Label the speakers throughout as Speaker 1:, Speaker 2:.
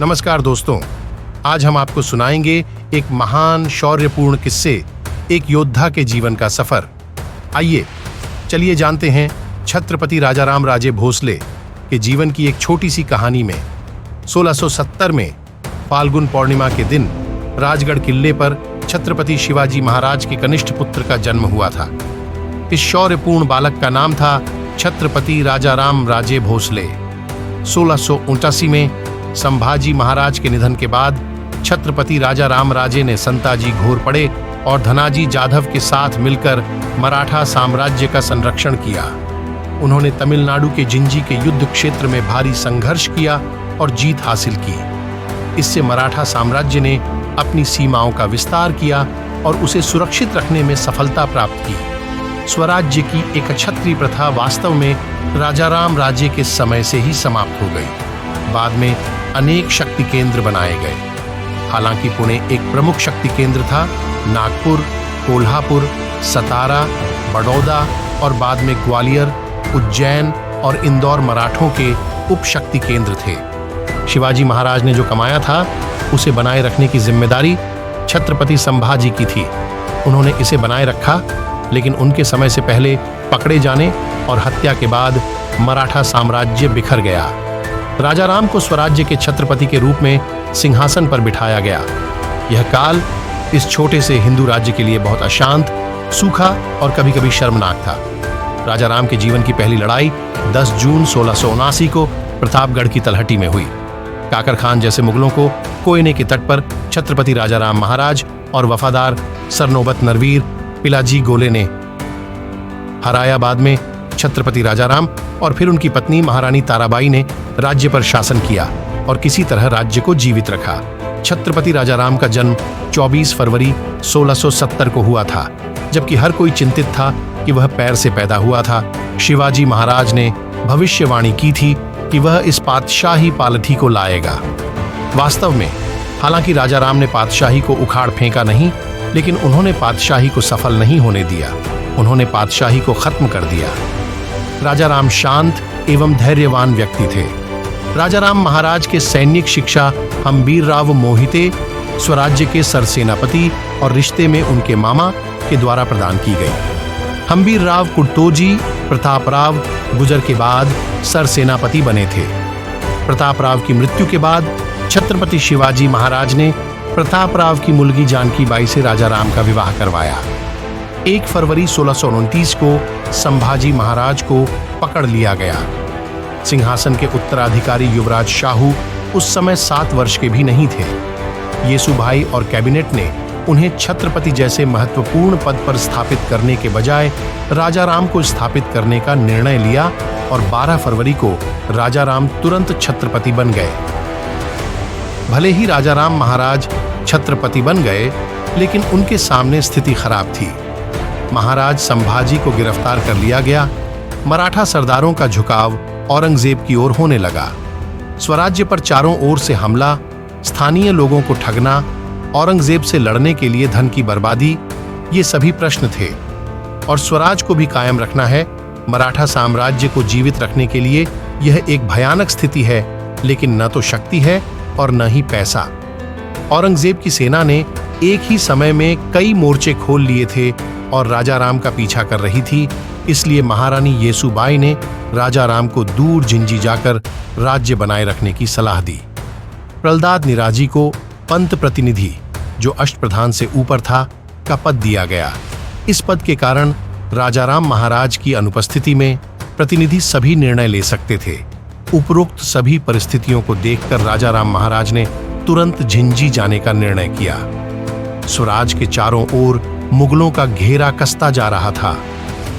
Speaker 1: नमस्कार दोस्तों, आज हम आपको सुनाएंगे एक महान शौर्यपूर्ण किस्से, एक योद्धा के जीवन का सफर। आइए चलिए जानते हैं छत्रपति राजाराम राजे भोसले के जीवन की एक छोटी सी कहानी में। 1670 में फाल्गुन पूर्णिमा के दिन राजगढ़ किले पर छत्रपति शिवाजी महाराज के कनिष्ठ पुत्र का जन्म हुआ था। इस शौर्यपूर्ण बालक का नाम था छत्रपति राजाराम राजे भोसले। 1679 में संभाजी महाराज के निधन के बाद छत्रपति राजाराम राजे ने संताजी घोरपड़े और धनाजी जाधव के साथ मिलकर मराठा साम्राज्य का संरक्षण किया। उन्होंने तमिलनाडु के जिंजी के युद्ध क्षेत्र में भारी संघर्ष किया और जीत हासिल की। इससे मराठा साम्राज्य ने अपनी सीमाओं का विस्तार किया और उसे सुरक्षित रखने में सफलता प्राप्त की। स्वराज्य की एक क्षत्रिय प्रथा वास्तव में राजाराम राजे के समय से ही समाप्त हो गई। बाद में अनेक शक्ति केंद्र बनाए गए। हालांकि पुणे एक प्रमुख शक्ति केंद्र था। नागपुर, कोल्हापुर, सतारा, बड़ौदा और बाद में ग्वालियर, उज्जैन और इंदौर मराठों के उप शक्ति केंद्र थे। शिवाजी महाराज ने जो कमाया था उसे बनाए रखने की जिम्मेदारी छत्रपति संभाजी की थी। उन्होंने इसे बनाए रखा, लेकिन उनके समय से पहले पकड़े जाने और हत्या के बाद मराठा साम्राज्य बिखर गया। राजाराम को स्वराज्य के छत्रपति के रूप में सिंहासन पर बिठाया गया। यह काल इस छोटे से हिंदू राज्य के लिए बहुत अशांत, सूखा और कभी-कभी शर्मनाक था। राजाराम के जीवन की पहली लड़ाई 10 जून 1679 को प्रतापगढ़ की तलहटी में हुई। काकर खान जैसे मुगलों को कोयने के तट पर छत्रपति राजाराम महाराज और वफादार सरनोबत नरवीर पिलाजी गोले ने हराया। बाद में छत्रपति राजाराम और फिर उनकी पत्नी महारानी ताराबाई ने राज्य पर शासन किया और किसी तरह राज्य को जीवित रखा। छत्रपति राजाराम का जन्म 24 फरवरी 1670 को हुआ था, जबकि हर कोई चिंतित था कि वह पैर से पैदा हुआ था। शिवाजी महाराज ने भविष्यवाणी की थी कि वह इस पातशाही पालथी को लाएगा। वास्तव में हालांकि राजाराम ने पातशाही को उखाड़ फेंका नहीं, लेकिन उन्होंने पातशाही को सफल नहीं होने दिया। उन्होंने पातशाही को खत्म कर दिया। राजाराम शांत एवं धैर्यवान व्यक्ति थे। राजाराम महाराज के सैनिक शिक्षा हम्बीरराव मोहिते, स्वराज्य के सरसेनापति और रिश्ते में उनके मामा के द्वारा प्रदान की गई। हम्बीरराव कुर्तोजी प्रतापराव गुजर के बाद सरसेनापति बने थे। प्रतापराव की मृत्यु के बाद छत्रपति शिवाजी महाराज ने प्रतापराव की मुलगी जानकी बाई से राजाराम का विवाह करवाया। 1 फरवरी 1629 को संभाजी महाराज को पकड़ लिया गया। सिंहासन के उत्तराधिकारी युवराज शाहू उस समय 7 वर्ष के भी नहीं थे। येसुभाई और कैबिनेट ने उन्हें छत्रपति जैसे महत्वपूर्ण पद पर स्थापित करने के बजाय राजाराम को स्थापित करने का निर्णय लिया और 12 फरवरी को राजाराम तुरंत छत्रपति बन गए। भले ही राजाराम महाराज छत्रपति बन गए, लेकिन उनके सामने स्थिति खराब थी। महाराज संभाजी को गिरफ्तार कर लिया गया। मराठा सरदारों का झुकाव औरंगजेब की ओर होने लगा। स्वराज्य पर चारों ओर से हमला, स्थानीय लोगों को ठगना, औरंगजेब से लड़ने के लिए धन की बर्बादी, ये सभी प्रश्न थे। और स्वराज को भी कायम रखना है। मराठा साम्राज्य को जीवित रखने के लिए यह एक भयानक स्थिति है, लेकिन न तो शक्ति है और न ही पैसा। औरंगजेब की सेना ने एक ही समय में कई मोर्चे खोल लिए थे और राजाराम का पीछा कर रही थी। इसलिए महारानी येसुबाई ने राजाराम को दूर जिंजी जाकर राज्य बनाए रखने की सलाह दी। प्रहलाद निराजी को पंत प्रतिनिधि, जो अष्टप्रधान से ऊपर था, का पद दिया गया। इस पद के कारण राजाराम महाराज की अनुपस्थिति में प्रतिनिधि सभी निर्णय ले सकते थे। उपरोक्त सभी परिस्थितियों को देखकर राजाराम महाराज ने तुरंत झिंझी जाने का निर्णय किया। स्वराज के चारों ओर मुगलों का घेरा कसता जा रहा था।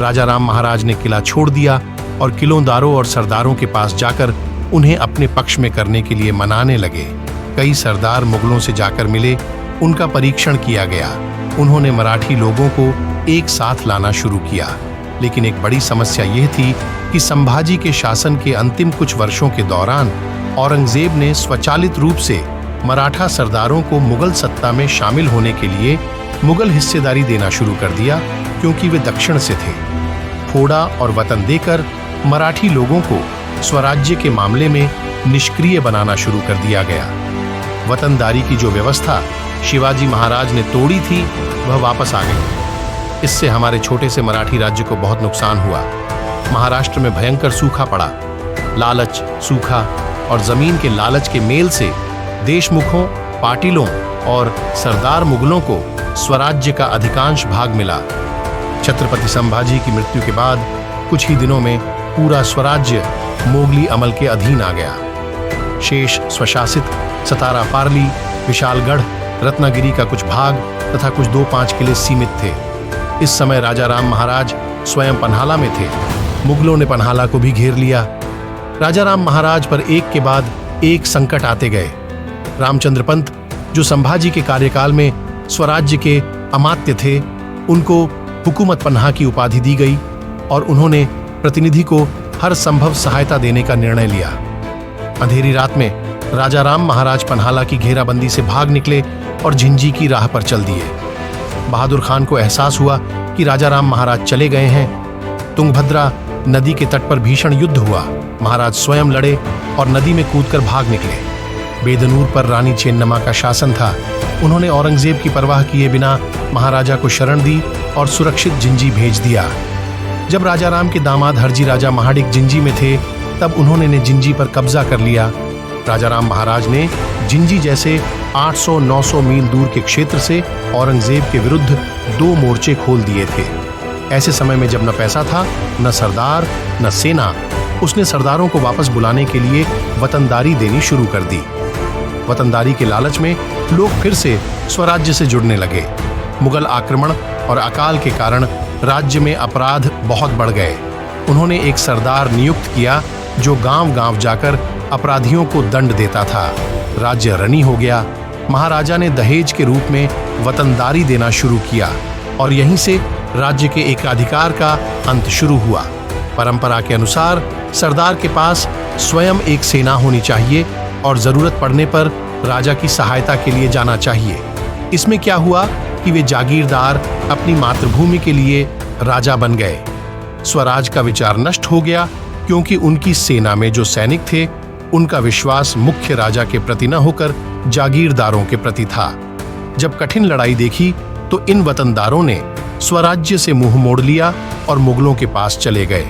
Speaker 1: राजाराम महाराज ने किला छोड़ दिया और किलोंदारों और सरदारों के पास जाकर उन्हें अपने पक्ष में करने के लिए मनाने लगे। कई सरदार मुगलों से जाकर मिले, उनका परीक्षण किया गया। उन्होंने मराठी लोगों को एक साथ लाना शुरू किया, लेकिन एक बड़ी समस्या यह थी कि संभाजी के शासन के अंतिम कुछ वर्षों के दौरान औरंगजेब ने स्वचालित रूप से मराठा सरदारों को मुगल सत्ता में शामिल होने के लिए मुगल हिस्सेदारी देना शुरू कर दिया, क्योंकि वे दक्षिण से थे। फोड़ा और वतन देकर मराठी लोगों को स्वराज्य के मामले में निष्क्रिय बनाना शुरू कर दिया गया। वतनदारी की जो व्यवस्था शिवाजी महाराज ने तोड़ी थी वह वापस आ गई। इससे हमारे छोटे से मराठी राज्य को बहुत नुकसान हुआ। महाराष्ट्र में भयंकर सूखा पड़ा। लालच, सूखा और जमीन के लालच के मेल से देशमुखों, पाटिलों और सरदार मुगलों को स्वराज्य का अधिकांश भाग मिला। छत्रपति संभाजी की मृत्यु के बाद कुछ ही दिनों में पूरा स्वराज्य मोगली अमल के अधीन आ गया। शेष स्वशासित सतारा पारली, विशालगढ़, रत्नागिरी का कुछ भाग तथा कुछ 2-5 किले सीमित थे। इस समय राजा राम महाराज स्वयं पन्हाला में थे। मुगलों ने पन्हाला को भी घेर लिया। राजा राम महाराज पर एक के बाद एक संकट आते गए। रामचंद्र पंत, जो संभाजी के कार्यकाल में स्वराज्य के अमात्य थे, उनको हुकूमत पन्हा की उपाधि दी गई और उन्होंने प्रतिनिधि को हर संभव सहायता देने का निर्णय लिया। अंधेरी रात में राजा राम महाराज पन्हाला की घेराबंदी से भाग निकले और झिंझी की राह पर चल दिए। बहादुर खान को एहसास हुआ कि राजा राम महाराज चले गए हैं। तुंगभद्रा नदी के तट पर भीषण युद्ध हुआ। महाराज स्वयं लड़े और नदी में कूदकर भाग निकले। बेदनूर पर रानी चेन्नम्मा का शासन था। उन्होंने औरंगजेब की परवाह किए बिना महाराजा को शरण दी और सुरक्षित जिंजी भेज दिया। जब राजा राम के दामाद हरजी राजा महाडिक जिंजी में थे, तब उन्होंने जिंजी पर कब्जा कर लिया। राजा राम महाराज ने जिंजी जैसे 800-900 मील दूर के क्षेत्र से औरंगजेब के विरुद्ध 2 मोर्चे खोल दिए थे। ऐसे समय में जब न पैसा था, न सरदार, न सेना, उसने सरदारों को वापस बुलाने के लिए वतनदारी देनी शुरू कर दी। वतनदारी के लालच में लोग फिर से स्वराज्य से जुड़ने लगे। मुगल आक्रमण और अकाल के कारण राज्य में अपराध बहुत बढ़ गए। उन्होंने एक सरदार नियुक्त किया जो गांव-गांव जाकर अपराधियों को दंड देता था। राज्य रनी हो गया। महाराजा ने दहेज के रूप में वतनदारी देना शुरू किया और यहीं से राज्य के एकाधिकार का अंत शुरू हुआ। परंपरा के अनुसार सरदार के पास स्वयं एक सेना होनी चाहिए और जरूरत पड़ने पर राजा की सहायता के लिए जाना चाहिए। इसमें क्या हुआ कि वे जागीरदार अपनी मातृभूमि के लिए राजा बन गए। स्वराज का विचार नष्ट हो गया क्योंकि उनकी सेना में जो सैनिक थे, उनका विश्वास मुख्य राजा के प्रति न होकर जागीरदारों के प्रति था। जब कठिन लड़ाई देखी तो इन वतनदारों ने स्वराज्य से मुंह मोड़ लिया और मुगलों के पास चले गए।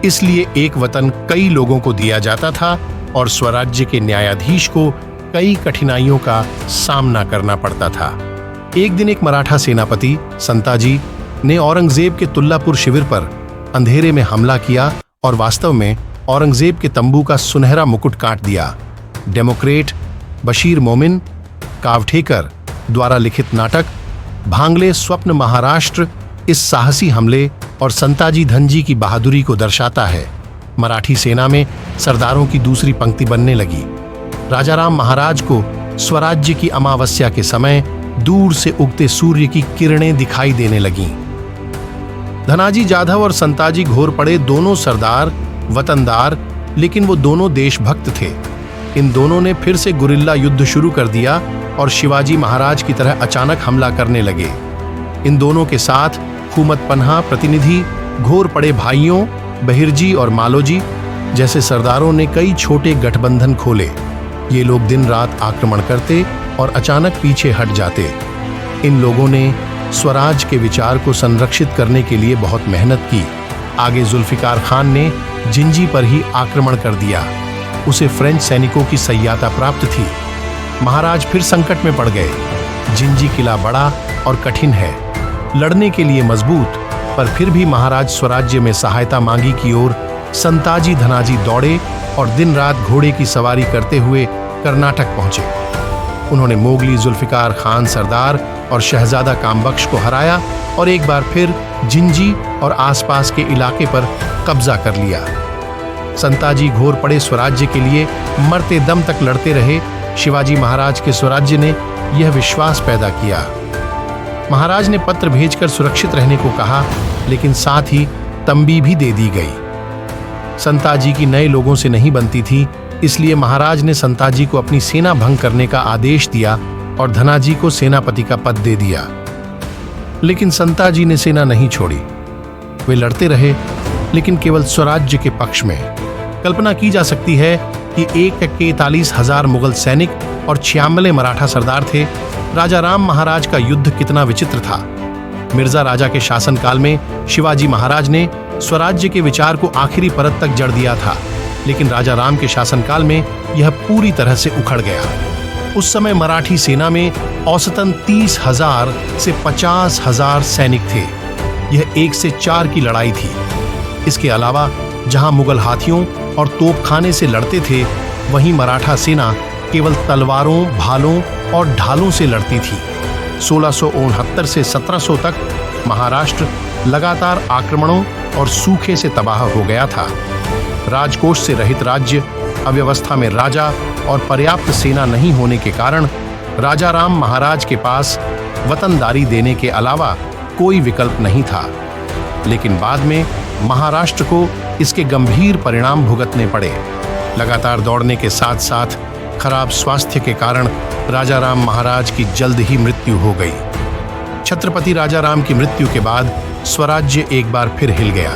Speaker 1: इसलिए एक वतन कई लोगों को दिया जाता था और स्वराज्य के न्यायाधीश को कई कठिनाइयों का सामना करना पड़ता था। एक दिन एक मराठा सेनापति संताजी ने औरंगजेब के तुल्लापुर शिविर पर अंधेरे में हमला किया और वास्तव में औरंगजेब के तंबू का सुनहरा मुकुट काट दिया। डेमोक्रेट बशीर मोमिन कावठेकर द्वारा लिखित नाटक भांगले स्वप्न महाराष्ट्र इस साहसी हमले और संताजी धनजी की बहादुरी को दर्शाता है। मराठी सेना में सरदारों की दूसरी पंक्ति बनने लगी। राजा राम महाराज को स्वराज्य की अमावस्या के समय दूर से उगते सूर्य की किरणें दिखाई देने लगीं। धनाजी जाधव और संताजी घोरपड़े दोनों सरदार वतनदार, लेकिन वो दोनों देशभक्त थे। इन दोनों ने फिर से गुरिल्ला युद्ध शुरू कर दिया और शिवाजी महाराज की तरह अचानक हमला करने लगे। इन दोनों के साथ हुकूमत पन्हा प्रतिनिधि, घोरपड़े भाइयों बहिरजी और मालोजी जैसे सरदारों ने कई छोटे गठबंधन खोले। ये लोग दिन रात आक्रमण करते और अचानक पीछे हट जाते। इन लोगों ने स्वराज के विचार को संरक्षित करने के लिए बहुत मेहनत की। आगे जुल्फिकार खान ने जिंजी पर ही आक्रमण कर दिया। उसे फ्रेंच सैनिकों की सहायता प्राप्त थी। महाराज फिर संकट में पड़ गए। जिंजी किला बड़ा और कठिन है, लड़ने के लिए मजबूत, पर फिर भी महाराज स्वराज्य में सहायता मांगी की ओर संताजी धनाजी दौड़े और दिन रात घोड़े की सवारी करते हुए कर्नाटक पहुंचे। उन्होंने मोगली जुल्फिकार खान सरदार और शहजादा कामबख्श को हराया और एक बार फिर जिंजी और आसपास के इलाके पर कब्जा कर लिया। संताजी घोरपड़े स्वराज्य के लिए मरते दम तक लड़ते रहे। शिवाजी महाराज के स्वराज्य ने यह विश्वास पैदा किया। महाराज ने पत्र भेजकर सुरक्षित रहने को कहा, लेकिन साथ ही तंबी भी दे दी गई। संताजी की नए लोगों से नहीं बनती थी, इसलिए महाराज ने संताजी को अपनी सेना भंग करने का आदेश दिया और धनाजी को सेनापति का पद दे दिया। लेकिन संताजी ने सेना नहीं छोड़ी। वे लड़ते रहे, लेकिन केवल स्वराज्य के पक्ष में। कल्पना की जा सकती है कि 1,41,000 मुगल सैनिक और 96 मराठा सरदार थे। राजा राम महाराज का युद्ध कितना विचित्र था। मिर्जा राजा के शासनकाल में शिवाजी महाराज ने स्वराज्य के विचार को आखिरी परत तक जड़ दिया था, लेकिन राजा राम के शासनकाल में यह पूरी तरह से उखड़ गया। उस समय मराठी सेना में औसतन 30,000 से 50,000 सैनिक थे। यह 1 से 4 की लड़ाई थी। इसके अलावा जहां मुगल हाथियों और तोपखाने से लड़ते थे, वहीं मराठा सेना केवल तलवारों, भालों और ढालों से लड़ती थी। 1669 से 1700 तक महाराष्ट्र लगातार आक्रमणों और सूखे से तबाह हो गया था। राजकोष से रहित राज्य, अव्यवस्था में राजा और पर्याप्त सेना नहीं होने के कारण राजा राम महाराज के पास वतनदारी देने के अलावा कोई विकल्प नहीं था। लेकिन बाद में महाराष्ट्र को इसके गंभीर परिणाम भुगतने पड़े। लगातार दौड़ने के साथ साथ खराब स्वास्थ्य के कारण राजा राम महाराज की जल्द ही मृत्यु हो गई। छत्रपति राजा राम की मृत्यु के बाद स्वराज्य एक बार फिर हिल गया।